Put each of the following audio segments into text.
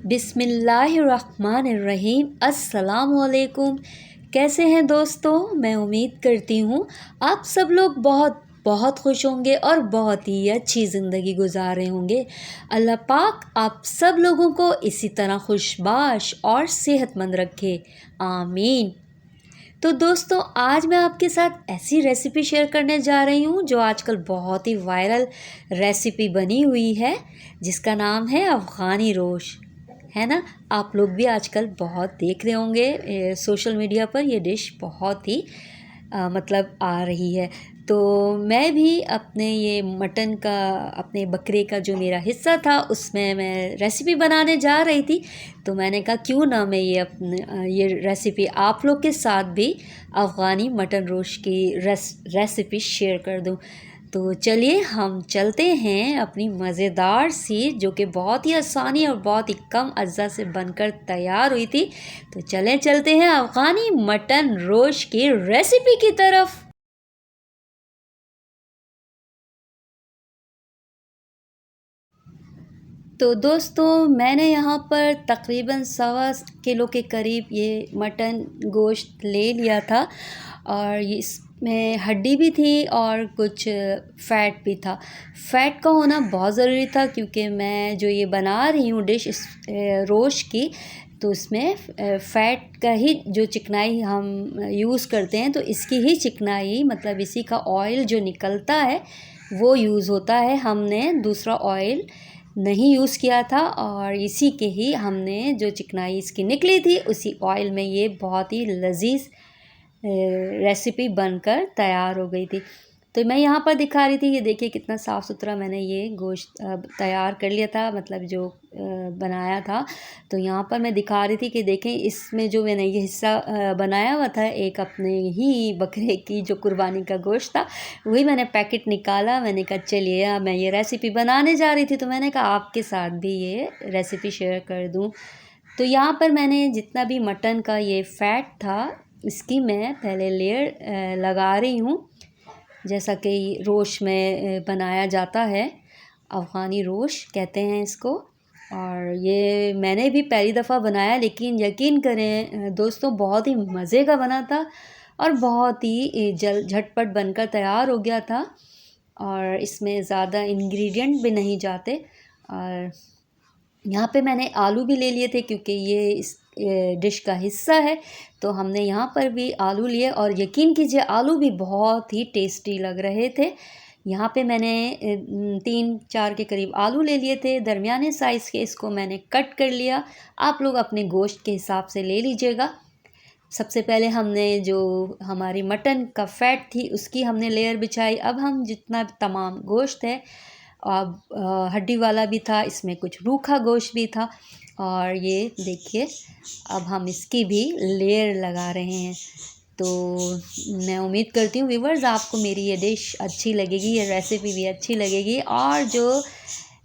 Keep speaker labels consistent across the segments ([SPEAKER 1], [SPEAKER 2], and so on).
[SPEAKER 1] बिस्मिल्लाहिर्रहमानिर्रहीम। अस्सलामुअलैकुम। कैसे हैं दोस्तों? मैं उम्मीद करती हूँ आप सब लोग बहुत बहुत खुश होंगे और बहुत ही अच्छी ज़िंदगी गुजार रहे होंगे। अल्लाह पाक आप सब लोगों को इसी तरह खुशबाश और सेहतमंद रखे, आमीन। तो दोस्तों, आज मैं आपके साथ ऐसी रेसिपी शेयर करने जा रही हूँ जो आजकल बहुत ही वायरल रेसिपी बनी हुई है, जिसका नाम है अफ़गानी रोश, है ना। आप लोग भी आजकल बहुत देख रहे होंगे सोशल मीडिया पर ये डिश बहुत ही मतलब आ रही है। तो मैं भी अपने ये मटन का, अपने बकरे का जो मेरा हिस्सा था उसमें मैं रेसिपी बनाने जा रही थी। तो मैंने कहा क्यों ना मैं ये रेसिपी आप लोग के साथ भी अफ़गानी मटन रोस्ट की रेसिपी शेयर कर दूं। तो चलिए हम चलते हैं अपनी मज़ेदार सी, जो कि बहुत ही आसानी और बहुत ही कम अज्जा से बनकर तैयार हुई थी। तो चलते हैं अफ़गानी मटन रोस्ट की रेसिपी की तरफ। तो दोस्तों, मैंने यहाँ पर तकरीबन 1.25 किलो के करीब ये मटन गोश्त ले लिया था, और इसमें हड्डी भी थी और कुछ फ़ैट भी था। फ़ैट का होना बहुत ज़रूरी था क्योंकि मैं जो ये बना रही हूँ डिश इस रोस्ट की, तो इसमें फ़ैट का ही जो चिकनाई हम यूज़ करते हैं, तो इसकी ही चिकनाई, मतलब इसी का ऑयल जो निकलता है वो यूज़ होता है। हमने दूसरा ऑयल नहीं यूज़ किया था और इसी के ही हमने जो चिकनाई इसकी निकली थी उसी ऑयल में ये बहुत ही लजीज रेसिपी बनकर तैयार हो गई थी। तो मैं यहाँ पर दिखा रही थी, ये देखिए कितना साफ़ सुथरा मैंने ये गोश्त तैयार कर लिया था, मतलब जो बनाया था। तो यहाँ पर मैं दिखा रही थी कि देखें, इसमें जो मैंने ये हिस्सा बनाया हुआ था एक अपने ही बकरे की जो कुर्बानी का गोश्त था, वही मैंने पैकेट निकाला। मैंने कहा चलिए मैं ये रेसिपी बनाने जा रही थी, तो मैंने कहा आपके साथ भी ये रेसिपी शेयर कर दूँ। तो यहाँ पर मैंने जितना भी मटन का ये फ़ैट था, इसकी मैं पहले लेयर लगा रही हूँ, जैसा कि रोश में बनाया जाता है। अफ़गानी रोश कहते हैं इसको। और ये मैंने भी पहली दफ़ा बनाया, लेकिन यकीन करें दोस्तों, बहुत ही मज़े का बना था और बहुत ही झटपट बनकर तैयार हो गया था, और इसमें ज़्यादा इंग्रेडिएंट भी नहीं जाते। और यहाँ पे मैंने आलू भी ले लिए थे क्योंकि ये इस डिश का हिस्सा है, तो हमने यहाँ पर भी आलू लिए, और यकीन कीजिए आलू भी बहुत ही टेस्टी लग रहे थे। यहाँ पे मैंने 3-4 के करीब आलू ले लिए थे, दरमियाने साइज़ के। इसको मैंने कट कर लिया। आप लोग अपने गोश्त के हिसाब से ले लीजिएगा। सबसे पहले हमने जो हमारी मटन का फ़ैट थी उसकी हमने लेयर बिछाई। अब हम जितना तमाम गोश्त है, अब हड्डी वाला भी था, इसमें कुछ रूखा गोश्त भी था, और ये देखिए अब हम इसकी भी लेयर लगा रहे हैं। तो मैं उम्मीद करती हूँ व्यूवर्स आपको मेरी ये डिश अच्छी लगेगी, ये रेसिपी भी अच्छी लगेगी। और जो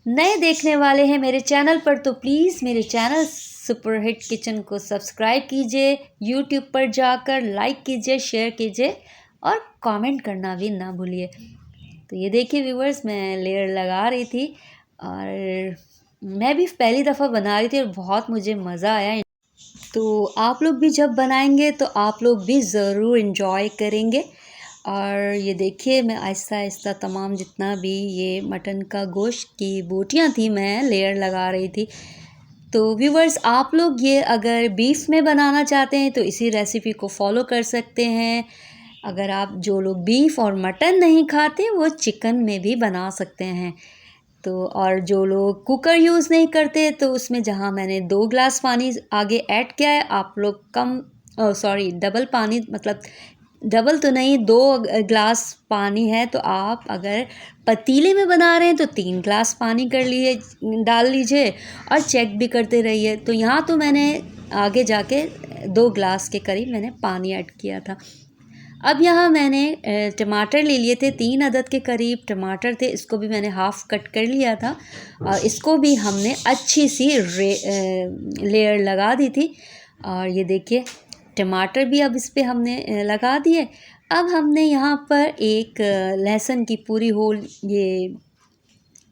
[SPEAKER 1] नए देखने वाले हैं मेरे चैनल पर, तो प्लीज़ मेरे चैनल सुपर हिट किचन को सब्सक्राइब कीजिए, यूट्यूब पर जाकर लाइक कीजिए, शेयर कीजिए और कमेंट करना भी ना भूलिए। तो ये देखिए व्यूवर्स, मैं लेयर लगा रही थी और मैं भी पहली दफ़ा बना रही थी और बहुत मुझे मज़ा आया। तो आप लोग भी जब बनाएंगे तो आप लोग भी ज़रूर इन्जॉय करेंगे। और ये देखिए मैं आहिस्ता आहिस्ता तमाम जितना भी ये मटन का गोश्त की बोटियां थी मैं लेयर लगा रही थी। तो व्यूवर्स, आप लोग ये अगर बीफ में बनाना चाहते हैं तो इसी रेसिपी को फॉलो कर सकते हैं। अगर आप, जो लोग बीफ और मटन नहीं खाते, वो चिकन में भी बना सकते हैं। तो और जो लोग कुकर यूज़ नहीं करते, तो उसमें जहाँ मैंने 2 ग्लास पानी आगे ऐड किया है, आप लोग डबल पानी, मतलब डबल तो नहीं, 2 ग्लास पानी है, तो आप अगर पतीले में बना रहे हैं तो 3 ग्लास पानी डाल लीजिए और चेक भी करते रहिए। तो यहाँ तो मैंने आगे जाके 2 ग्लास के करीब मैंने पानी ऐड किया था। अब यहाँ मैंने टमाटर ले लिए थे, 3 अदद के करीब टमाटर थे, इसको भी मैंने हाफ़ कट कर लिया था और इसको भी हमने अच्छी सी लेयर लगा दी थी। और ये देखिए टमाटर भी अब इस पे हमने लगा दिए। अब हमने यहाँ पर एक लहसुन की पूरी होल, ये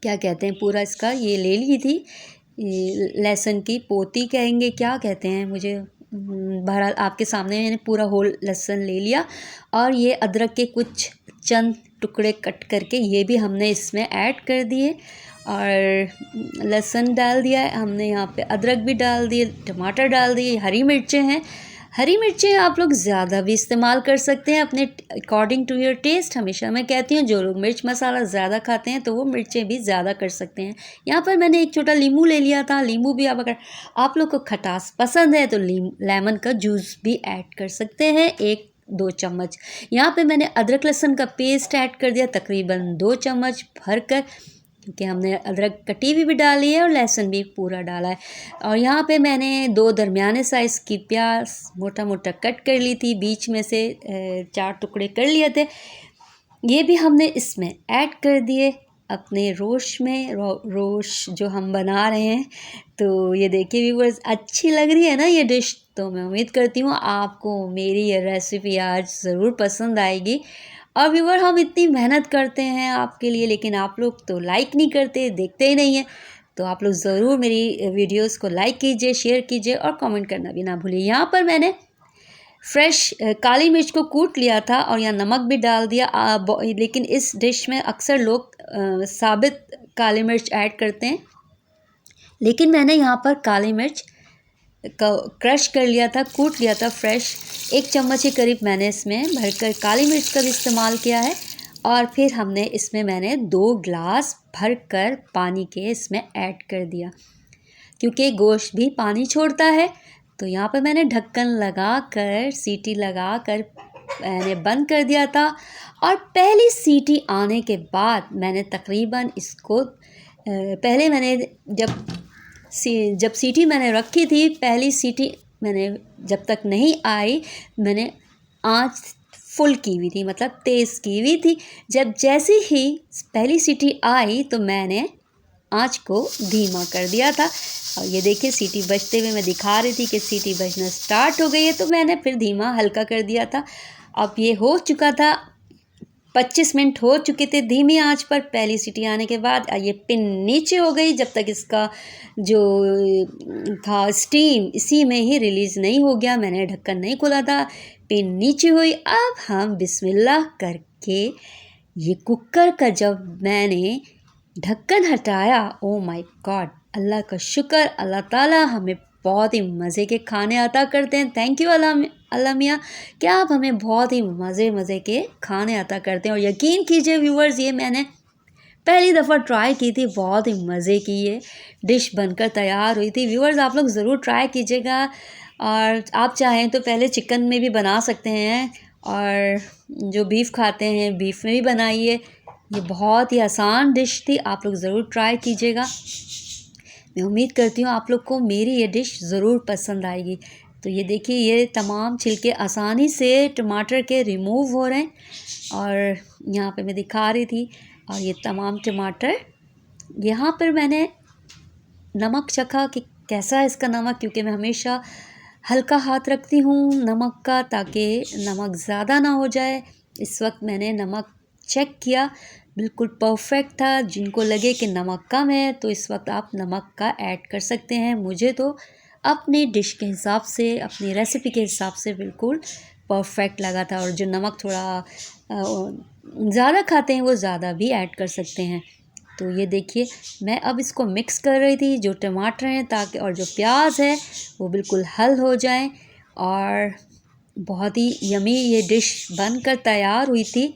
[SPEAKER 1] क्या कहते हैं, पूरा इसका ये ले ली थी, लहसुन की पोती कहेंगे, क्या कहते हैं मुझे, बहरहाल आपके सामने मैंने पूरा होल लहसुन ले लिया। और ये अदरक के कुछ चंद टुकड़े कट करके ये भी हमने इसमें ऐड कर दिए। और लहसुन डाल दिया है हमने, यहाँ पे अदरक भी डाल दिए, टमाटर डाल दिए, हरी मिर्चें हैं। हरी मिर्चें आप लोग ज़्यादा भी इस्तेमाल कर सकते हैं अपने अकॉर्डिंग टू योर टेस्ट। हमेशा मैं कहती हूँ जो लोग मिर्च मसाला ज़्यादा खाते हैं तो वो मिर्चें भी ज़्यादा कर सकते हैं। यहाँ पर मैंने एक छोटा नींबू ले लिया था। नींबू भी आप अगर आप लोग को खटास पसंद है तो लेमन का जूस भी ऐड कर सकते हैं, 1-2 चम्मच। यहाँ पे मैंने अदरक लहसुन का पेस्ट ऐड कर दिया तकरीबन 2 चम्मच भर कर, क्योंकि हमने अदरक कटी हुई भी डाली है और लहसुन भी पूरा डाला है। और यहाँ पे मैंने 2 दरमियाने साइज़ की प्याज मोटा मोटा कट कर ली थी, बीच में से 4 टुकड़े कर लिए थे। ये भी हमने इसमें ऐड कर दिए अपने रोश में। रोश जो हम बना रहे हैं, तो ये देखिए व्यूअर्स, अच्छी लग रही है ना ये डिश। तो मैं उम्मीद करती हूँ आपको मेरी ये रेसिपी आज ज़रूर पसंद आएगी। और व्यूअर, हम इतनी मेहनत करते हैं आपके लिए, लेकिन आप लोग तो लाइक नहीं करते, देखते ही नहीं हैं। तो आप लोग ज़रूर मेरी वीडियोस को लाइक कीजिए, शेयर कीजिए और कमेंट करना भी ना भूलिए। यहाँ पर मैंने फ्रेश काली मिर्च को कूट लिया था और यहाँ नमक भी डाल दिया। लेकिन इस डिश में अक्सर लोग साबित काली मिर्च ऐड करते हैं, लेकिन मैंने यहाँ पर काली मिर्च का क्रश कर लिया था, कूट लिया था फ्रेश। 1 चम्मच के करीब मैंने इसमें भरकर काली मिर्च का भी इस्तेमाल किया है। और फिर हमने इसमें मैंने 2 ग्लास भरकर पानी के इसमें ऐड कर दिया, क्योंकि गोश्त भी पानी छोड़ता है। तो यहाँ पर मैंने ढक्कन लगा कर, सीटी लगा कर मैंने बंद कर दिया था। और पहली सीटी आने के बाद मैंने तकरीबन इसको पहले मैंने जब सीटी मैंने रखी थी, पहली सीटी मैंने जब तक नहीं आई, मैंने आँच फुल की हुई थी, मतलब तेज़ की हुई थी। जैसे ही पहली सीटी आई तो मैंने आँच को धीमा कर दिया था। और ये देखिए सीटी बजते हुए मैं दिखा रही थी कि सीटी बजना स्टार्ट हो गई है, तो मैंने फिर धीमा हल्का कर दिया था। अब ये हो चुका था, 25 मिनट हो चुके थे धीमी आंच पर पहली सीटी आने के बाद। ये पिन नीचे हो गई, जब तक इसका जो था स्टीम इसी में ही रिलीज़ नहीं हो गया, मैंने ढक्कन नहीं खोला था, पिन नीचे हुई। अब हम बिस्मिल्लाह करके ये कुकर का जब मैंने ढक्कन हटाया, ओ माय गॉड, अल्लाह का शुक्र, अल्लाह ताला हमें बहुत ही मज़े के खाने अता करते हैं। थैंक यू अल्लाह मियाँ, क्या आप हमें बहुत ही मज़े के खाने अता करते हैं। और यकीन कीजिए व्यूअर्स, ये मैंने पहली दफ़ा ट्राई की थी, बहुत ही मज़े की ये डिश बनकर तैयार हुई थी। व्यूअर्स, आप लोग ज़रूर ट्राई कीजिएगा। और आप चाहें तो पहले चिकन में भी बना सकते हैं, और जो बीफ खाते हैं बीफ में भी बनाइए। ये बहुत ही आसान डिश थी, आप लोग ज़रूर ट्राई कीजिएगा। मैं उम्मीद करती हूँ आप लोग को मेरी ये डिश ज़रूर पसंद आएगी। तो ये देखिए, ये तमाम छिलके आसानी से टमाटर के रिमूव हो रहे हैं, और यहाँ पे मैं दिखा रही थी। और ये तमाम टमाटर, यहाँ पर मैंने नमक चखा कि कैसा है इसका नमक, क्योंकि मैं हमेशा हल्का हाथ रखती हूँ नमक का, ताकि नमक ज़्यादा ना हो जाए। इस वक्त मैंने नमक चेक किया, बिल्कुल परफेक्ट था। जिनको लगे कि नमक कम है तो इस वक्त आप नमक का ऐड कर सकते हैं। मुझे तो अपनी डिश के हिसाब से, अपनी रेसिपी के हिसाब से बिल्कुल परफेक्ट लगा था। और जो नमक थोड़ा ज़्यादा खाते हैं वो ज़्यादा भी ऐड कर सकते हैं। तो ये देखिए, मैं अब इसको मिक्स कर रही थी, जो टमाटर हैं ताकि, और जो प्याज है वो बिल्कुल हल हो जाए। और बहुत ही यमी ये डिश बनकर तैयार हुई थी।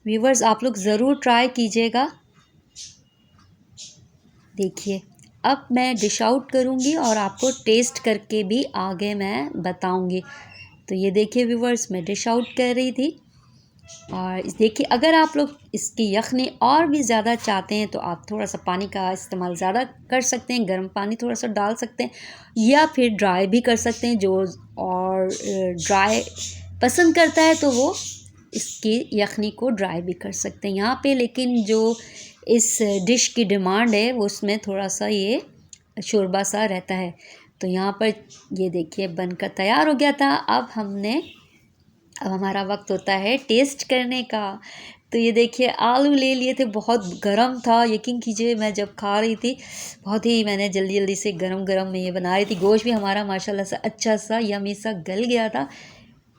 [SPEAKER 1] व्यूवर्स, आप लोग ज़रूर ट्राई कीजिएगा। देखिए, अब मैं डिश आउट करूँगी और आपको टेस्ट करके भी आगे मैं बताऊँगी। तो ये देखिए व्यूवर्स, मैं डिश आउट कर रही थी। और देखिए, अगर आप लोग इसकी यखनी और भी ज़्यादा चाहते हैं तो आप थोड़ा सा पानी का इस्तेमाल ज़्यादा कर सकते हैं, गर्म पानी थोड़ा सा डाल सकते हैं, या फिर ड्राई भी कर सकते हैं। जो और ड्राई पसंद करता है तो वो इसकी यखनी को ड्राई भी कर सकते हैं यहाँ पे। लेकिन जो इस डिश की डिमांड है वो उसमें थोड़ा सा ये शोरबा सा रहता है। तो यहाँ पर ये देखिए बनकर तैयार हो गया था। अब हमारा वक्त होता है टेस्ट करने का। तो ये देखिए आलू ले लिए थे, बहुत गरम था, यकीन कीजिए मैं जब खा रही थी बहुत ही मैंने जल्दी जल्दी से गरम गरम में ये बना रही थी। गोश्त भी हमारा माशाल्लाह से अच्छा सा यमी सा गल गया था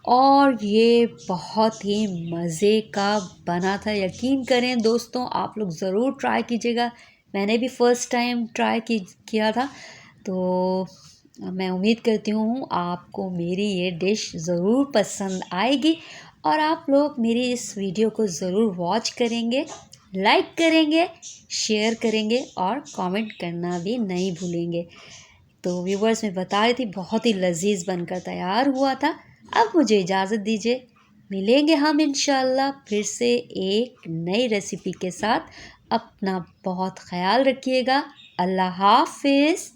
[SPEAKER 1] और ये बहुत ही मज़े का बना था। यकीन करें दोस्तों, आप लोग ज़रूर ट्राई कीजिएगा। मैंने भी फ़र्स्ट टाइम ट्राई किया था, तो मैं उम्मीद करती हूँ आपको मेरी ये डिश ज़रूर पसंद आएगी और आप लोग मेरी इस वीडियो को ज़रूर वॉच करेंगे, लाइक करेंगे, शेयर करेंगे और कमेंट करना भी नहीं भूलेंगे। तो व्यूवर्स, मैं बता रही थी बहुत ही लजीज बनकर तैयार हुआ था। अब मुझे इजाज़त दीजिए, मिलेंगे हम इंशाल्लाह फिर से एक नई रेसिपी के साथ। अपना बहुत ख्याल रखिएगा। अल्लाह हाफिज़।